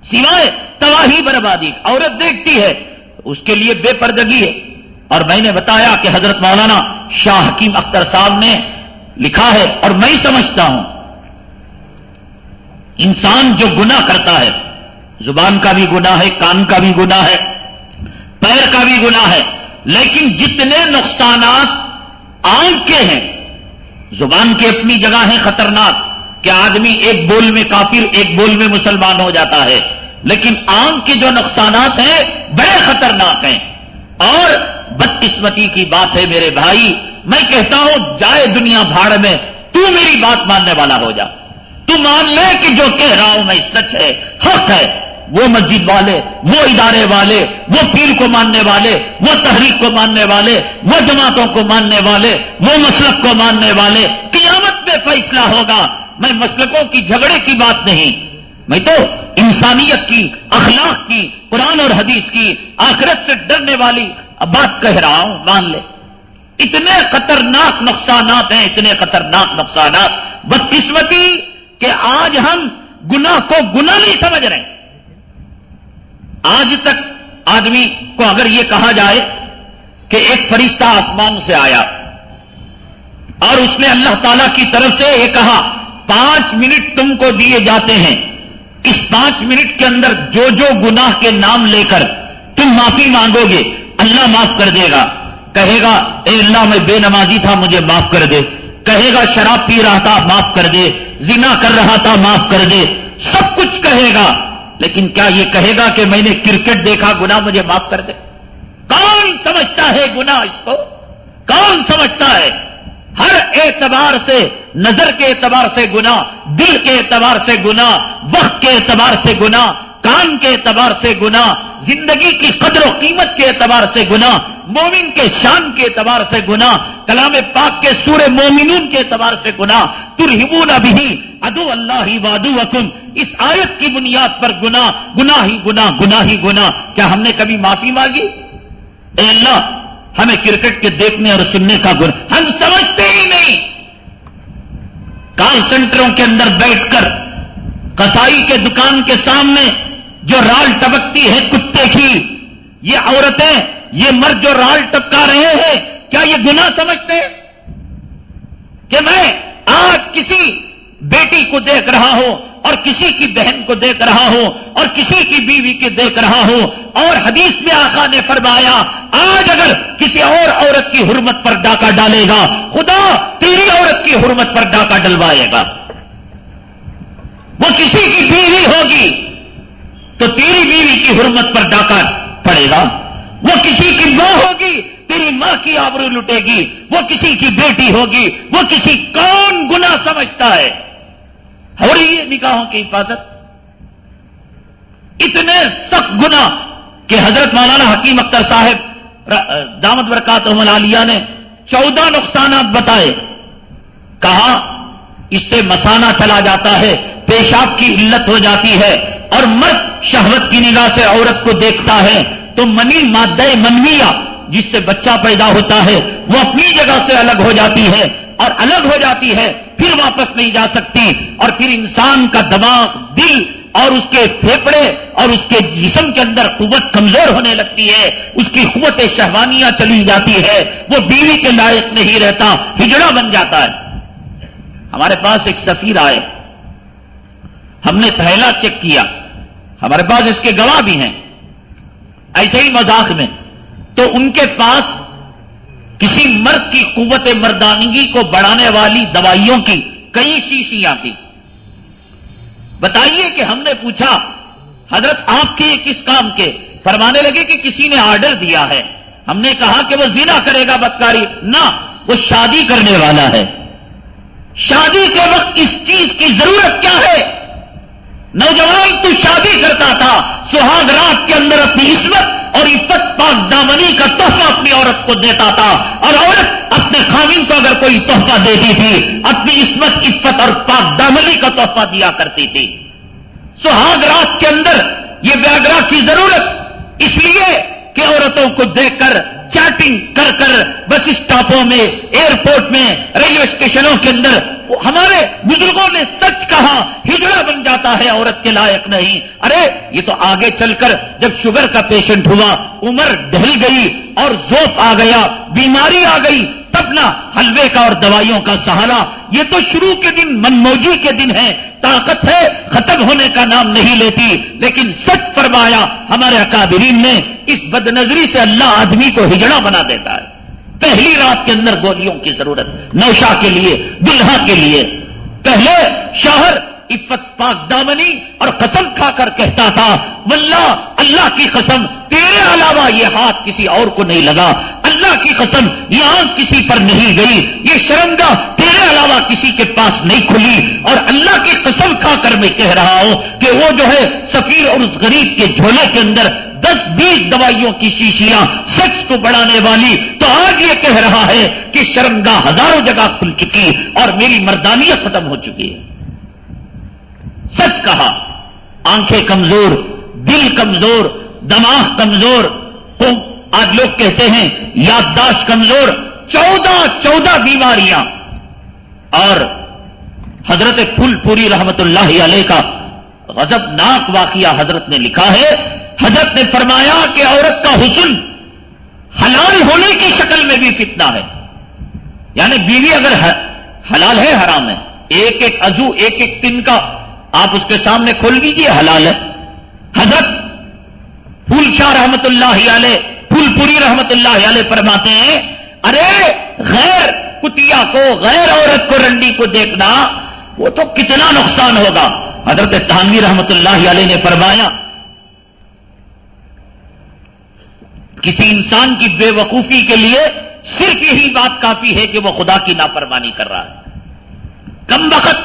سوائے تباہی بربادی. عورت دیکھتی ہے اس کے لیے بے پردگی ہے. اور میں نے بتایا کہ حضرت مولانا شاہ حکیم اختر صاحب نے لکھا ہے اور میں سمجھتا ہوں انسان جو گناہ کرتا ہے، زبان کا بھی گناہ ہے، کان کا بھی گناہ ہے، پیر کا بھی گناہ ہے، لیکن جتنے نقصانات آنکھ کے ہیں، زبان کی اپنی جگہ ہے خطرناک کہ آدمی ایک بول میں کافر ایک بول میں مسلمان ہو جاتا ہے، لیکن آنکھ کے جو نقصانات ہیں بڑے خطرناک ہیں. اور بدقسمتی کی بات ہے میرے بھائی، میں کہتا ہوں جائے دنیا بھاڑ میں، تو میری بات ماننے والا ہو جا. تو مان لے کہ جو کہہ رہا ہوں میں سچ ہے، حق ہے. وہ مسجد والے، وہ ادارے والے، وہ پیر کو ماننے والے، وہ تحریک کو ماننے والے، وہ جماعتوں کو ماننے والے، وہ مسلک کو ماننے والے، قیامت میں فیصلہ ہوگا. میں مسلکوں کی جھگڑے کی بات نہیں، میں تو انسانیت کی، اخلاق کی، قرآن اور حدیث کی، آخرت سے ڈرنے والی بات کہہ رہا ہوں. مان لے اتنے خطرناک نقصانات ہیں، اتنے خطرناک نقصانات. بدقسمتی کہ آج ہم گناہ کو گناہ نہیں سمجھ رہے. آج تک آدمی کو اگر یہ کہا جائے کہ ایک فرشتہ آسمان سے آیا اور اس نے اللہ تعالی کی طرف سے یہ کہا 5 منٹ تم کو دیے جاتے ہیں، اس 5 منٹ کے اندر جو جو گناہ کے نام لے کر تم معافی مانگو گے اللہ معاف کر دے گا. کہے گا اے اللہ میں بے نمازی تھا مجھے معاف کر دے. کہے گا شراب پی رہا تھا معاف کر دے، زنا کر رہا تھا معاف کر دے، سب کچھ کہے گا. لیکن کیا یہ کہے گا کہ میں نے کرکٹ دیکھا گناہ مجھے معاف کر دے؟ کون سمجھتا ہے گناہ اس کو؟ کون سمجھتا ہے؟ ہر اعتبار سے، نظر کے اعتبار سے گناہ، دل کے اعتبار سے گناہ، وقت کے اعتبار سے گناہ، کان کے اعتبار سے گناہ، زندگی کی قدر و قیمت کے اعتبار سے گناہ، مومن کے شان کے اعتبار سے گناہ، کلام پاک کے سورہ مومنون کے اعتبار سے گناہ. ترہبون بہ عدو اللہ وعدوکم، اس آیت کی بنیاد پر گناہ، گناہ ہی گناہ، گناہ ہی گناہ. کیا ہم نے کبھی معافی مانگی؟ اے اللہ ہمیں کرکٹ کے دیکھنے اور سننے کا گناہ ہم سمجھتے ہی نہیں. کال سینٹروں کے اندر بیٹھ کر قصائی کے دکان کے سامنے جو رال ٹپکتی ہے کتے کی، یہ عورتیں، یہ مرد جو رال ٹپکا رہے ہیں، کیا یہ گناہ سمجھتے ہیں؟ کہ میں آج کسی بیٹی کو دیکھ رہا ہوں اور کسی کی بہن کو دیکھ رہا ہوں اور کسی کی بیوی کو دیکھ رہا ہوں، اور حدیث میں آقا نے فرمایا آج اگر کسی اور عورت کی حرمت پر ڈاکہ ڈالے گا خدا تیری عورت کی حرمت پر ڈاکہ ڈلوائے گا. وہ کسی کی بیوی ہوگی تو تیری بیوی کی حرمت پر ڈاکہ پڑے گا. وہ کسی کی ماں ہوگی تیری ماں کی آبرو لٹے گی. وہ کسی کی بیٹی ہوگی، وہ کسی کون گناہ سمجھتا ہے؟ ہو رہی ہے نکاحوں کی حفاظت. اتنے سخت گناہ کہ حضرت مولانا حکیم اختر صاحب دامت برکاتہم العالیہ نے 14 نقصانات بتائے. کہا اس سے مثانہ چلا جاتا ہے، پیشاب کی علت ہو جاتی ہے، اور مرد شہوت کی نگاہ سے عورت کو دیکھتا ہے تو منی مادہ منویہ جس سے بچہ پیدا ہوتا ہے وہ اپنی جگہ سے الگ ہو جاتی ہے، اور الگ ہو جاتی ہے پھر واپس نہیں جا سکتی، اور پھر انسان کا دماغ، دل اور اس کے پھیپڑے اور اس کے جسم کے اندر قوت کمزور ہونے لگتی ہے، اس کی قوت شہوانیہ چلی جاتی ہے، وہ بیوی کے لائق نہیں رہتا، ہجڑا بن جاتا ہے. ہمارے پاس ایک سفیر آئے، ہم نے تھیلا چیک کیا، ہمارے پاس اس کے گواہ بھی ہیں، ایسے ہی مذاق میں. تو ان کے پاس کسی مرد کی قوت مردانگی کو بڑھانے والی دوائیوں کی کئی شیشیاں تھی. بتائیے کہ ہم نے پوچھا حضرت آپ کے کس کام کے؟ فرمانے لگے کہ کسی نے آرڈر دیا ہے. ہم نے کہا کہ وہ زنا کرے گا، بدکاری نہ، وہ شادی کرنے والا ہے. شادی کے وقت اس چیز کی ضرورت کیا ہے؟ نوجوان تو شادی کرتا تھا، سہاگ رات کے اندر اپنی عصمت اور عفت پاک دامنی کا تحفہ اپنی عورت کو دیتا تھا، اور عورت اپنے خاوند کو اگر کوئی تحفہ دیتی تھی اپنی عصمت، عفت اور پاک دامنی کا تحفہ دیا کرتی تھی. سہاگ رات کے اندر یہ ویاگرا کی ضرورت اس لیے کہ عورتوں کو دیکھ کر چیٹنگ کر کر بس اسٹاپوں میں، ایئرپورٹ میں، ریلوے اسٹیشنوں کے اندر ہمارے بزرگوں نے سچ کہا، ہجڑا بن جاتا ہے عورت کے لائق نہیں. ارے یہ تو آگے چل کر جب شوگر کا پیشنٹ ہوا، عمر ڈھل گئی اور ذوق آ گیا، بیماری آ گئی، تب نہ حلوے کا اور دوائیوں کا سہارا. یہ تو شروع کے دن منموجی کے دن ہے، طاقت ہے ختم ہونے کا نام نہیں لیتی. لیکن سچ فرمایا ہمارے اکابرین نے، اس بدنظری سے اللہ آدمی کو ہجڑا بنا دیتا ہے. پہلی رات کے اندر گولیوں کی ضرورت، نوشا کے لیے، دلہا کے لیے. پہلے شوہر عفت پاک دامنی اور قسم کھا کر کہتا تھا، واللہ اللہ کی قسم تیرے علاوہ یہ ہاتھ کسی اور کو نہیں لگا، اللہ کی قسم یہ آنکھ کسی پر نہیں گئی، یہ شرمگاہ تیرے علاوہ کسی کے پاس نہیں کھلی، اور اللہ کی قسم کھا کر میں کہہ رہا ہوں کہ وہ جو ہے سفیر اور اس غریب کے جھولے کے اندر 10-20 دوائیوں کی شیشیاں سیکس کو بڑھانے والی، تو آج یہ کہہ رہا ہے کہ شرمگاہ ہزاروں جگہ کھل چکی اور میری مردانیت ختم ہو چکی ہے. سچ کہا. آنکھیں کمزور، دل کمزور، دماغ کمزور، تو آج لوگ کہتے ہیں یادداشت کمزور، 14 بیماریاں. اور حضرت پھول پوری رحمت اللہ علیہ کا غضبناک واقعہ حضرت نے لکھا ہے. حضرت نے فرمایا کہ عورت کا حسن حلال ہونے کی شکل میں بھی فتنہ ہے. یعنی بیوی اگر حلال ہے حرام ہے، ایک ایک عضو ایک ایک دن کا آپ اس کے سامنے کھول دیجیے، حلال ہے. حضرت پھول شاہ رحمت اللہ علیہ، پھول پوری رحمت اللہ علیہ فرماتے ہیں، ارے غیر کتیا کو، غیر عورت کو، رنڈی کو دیکھنا وہ تو کتنا نقصان ہوگا. حضرت تھانوی رحمت اللہ علیہ نے فرمایا کسی انسان کی بے وقوفی کے لیے صرف یہی بات کافی ہے کہ وہ خدا کی نافرمانی کر رہا ہے. کم وقت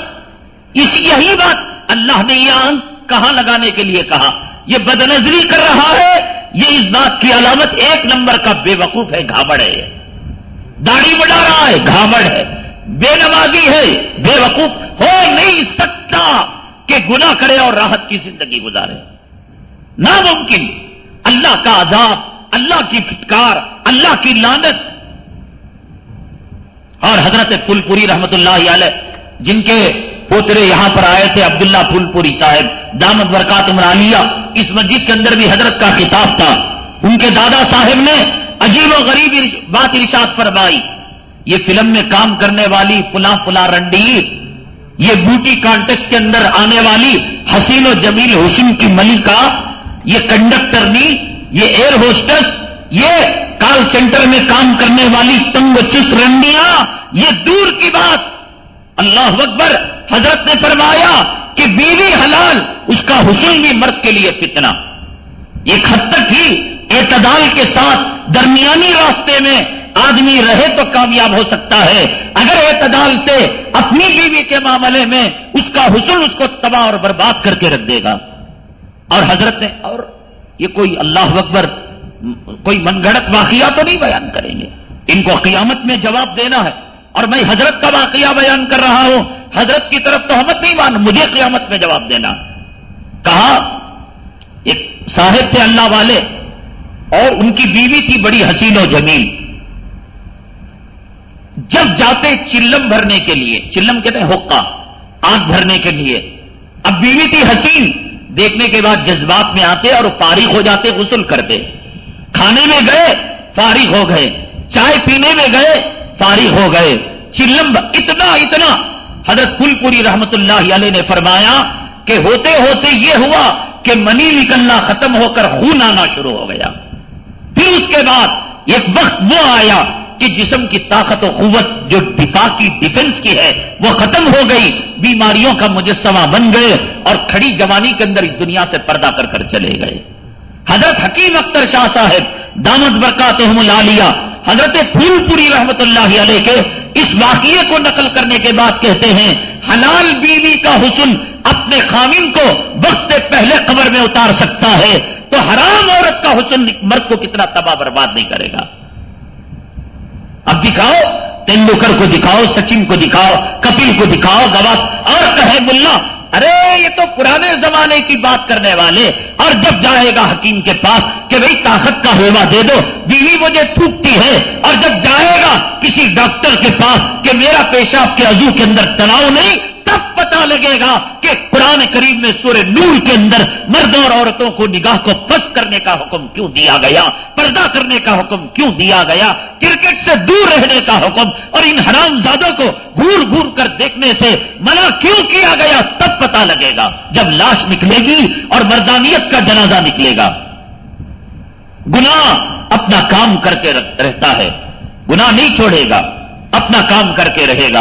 یہی بات اللہ نے یہ آنکھ کہاں لگانے کے لیے کہا، یہ بدنظری کر رہا ہے، یہ اس بات کی علامت 1 نمبر کا بے وقوف ہے، گھامڑ ہے. داڑھی بڑھا رہا ہے، گھامڑ ہے. بے نمازی ہے، بے وقوف. ہو نہیں سکتا کہ گناہ کرے اور راحت کی زندگی گزارے، ناممکن. اللہ کا عذاب، اللہ کی پھٹکار، اللہ کی لعنت. اور حضرت پھول پوری رحمت اللہ علیہ جن کے پوترے یہاں پر آئے تھے، عبداللہ پھول پوری صاحب دامت برکاتہم عالیہ، اس مسجد کے اندر بھی حضرت کا خطاب تھا. ان کے دادا صاحب نے عجیب و غریب بات ارشاد فرمائی، یہ فلم میں کام کرنے والی فلاں رنڈی، یہ بیوٹی کانٹیسٹ کے اندر آنے والی حسین و جمیل حسن کی ملکہ، یہ کنڈکٹرنی، یہ ایئر ہوسٹس، یہ کال سینٹر میں کام کرنے والی تنگ چست رنڈیاں، یہ دور کی بات. اللہ اکبر. حضرت نے فرمایا کہ بیوی حلال، اس کا حسن بھی مرد کے لیے فتنہ. ایک حد تک ہی اعتدال کے ساتھ درمیانی راستے میں آدمی رہے تو کامیاب ہو سکتا ہے. اگر اعتدال سے اپنی بیوی کے معاملے میں اس کا حسن اس کو تباہ اور برباد کر کے رکھ دے گا. اور حضرت نے، اور یہ کوئی اللہ اکبر کوئی من گھڑت واقعہ تو نہیں بیان کریں گے، ان کو قیامت میں جواب دینا ہے. اور میں حضرت کا واقعہ بیان کر رہا ہوں، حضرت کی طرف تہمت نہیں مان، مجھے قیامت میں جواب دینا. کہا ایک صاحب تھے اللہ والے اور ان کی بیوی تھی بڑی حسین و جمیل. جب جاتے چلم بھرنے کے لیے، چلم کہتے ہیں حقہ، آنکھ بھرنے کے لیے. اب بیوی تھی حسین، دیکھنے کے بعد جذبات میں آتے اور فارغ ہو جاتے، غسل کرتے. کھانے میں گئے فارغ ہو گئے، چائے پینے میں گئے فارغ ہو گئے. چلم اتنا حضرت پھول پوری رحمت اللہ علیہ نے فرمایا کہ ہوتے ہوتے یہ ہوا کہ منی نکلنا ختم ہو کر خون آنا شروع ہو گیا. پھر اس کے بعد ایک وقت وہ آیا کہ جسم کی طاقت و قوت جو دفاع کی ڈیفنس کی ہے وہ ختم ہو گئی، بیماریوں کا مجسمہ بن گئے اور کھڑی جوانی کے اندر اس دنیا سے پردہ کر کر چلے گئے. حضرت حکیم اختر شاہ صاحب دامت برکاتہم العالیہ حضرت پھول پوری رحمت اللہ علیہ کے اس واقعے کو نقل کرنے کے بعد کہتے ہیں، حلال بیوی کا حسن اپنے خامن کو وقت سے پہلے قبر میں اتار سکتا ہے، تو حرام عورت کا حسن مرد کو کتنا تباہ برباد نہیں کرے گا. اب دکھاؤ، تندولکر کو دکھاؤ، سچن کو دکھاؤ، کپل کو دکھاؤ، گواس، اور کہے ملا ارے یہ تو پرانے زمانے کی بات کرنے والے. اور جب جائے گا حکیم کے پاس کہ بھئی طاقت کا حلوہ دے دو, بیوی مجھے تھوکتی ہے, اور جب جائے گا کسی ڈاکٹر کے پاس کہ میرا پیشاب کے عضو کے اندر تناؤ نہیں, تب پتہ لگے گا کہ قرآن کریم میں سورہ نور کے اندر مردوں اور عورتوں کو نگاہ کو پست کرنے کا حکم کیوں دیا گیا, پردہ کرنے کا حکم کیوں دیا گیا, کرکٹ سے دور رہنے کا حکم اور ان حرام زادوں کو گھور گھور کر دیکھنے سے منع کیوں کیا گیا, تب پتہ لگے گا جب لاش نکلے گی اور مردانیت کا جنازہ نکلے گا. گناہ اپنا کام کر کے رہتا ہے, گناہ نہیں چھوڑے گا, اپنا کام کر کے رہے گا.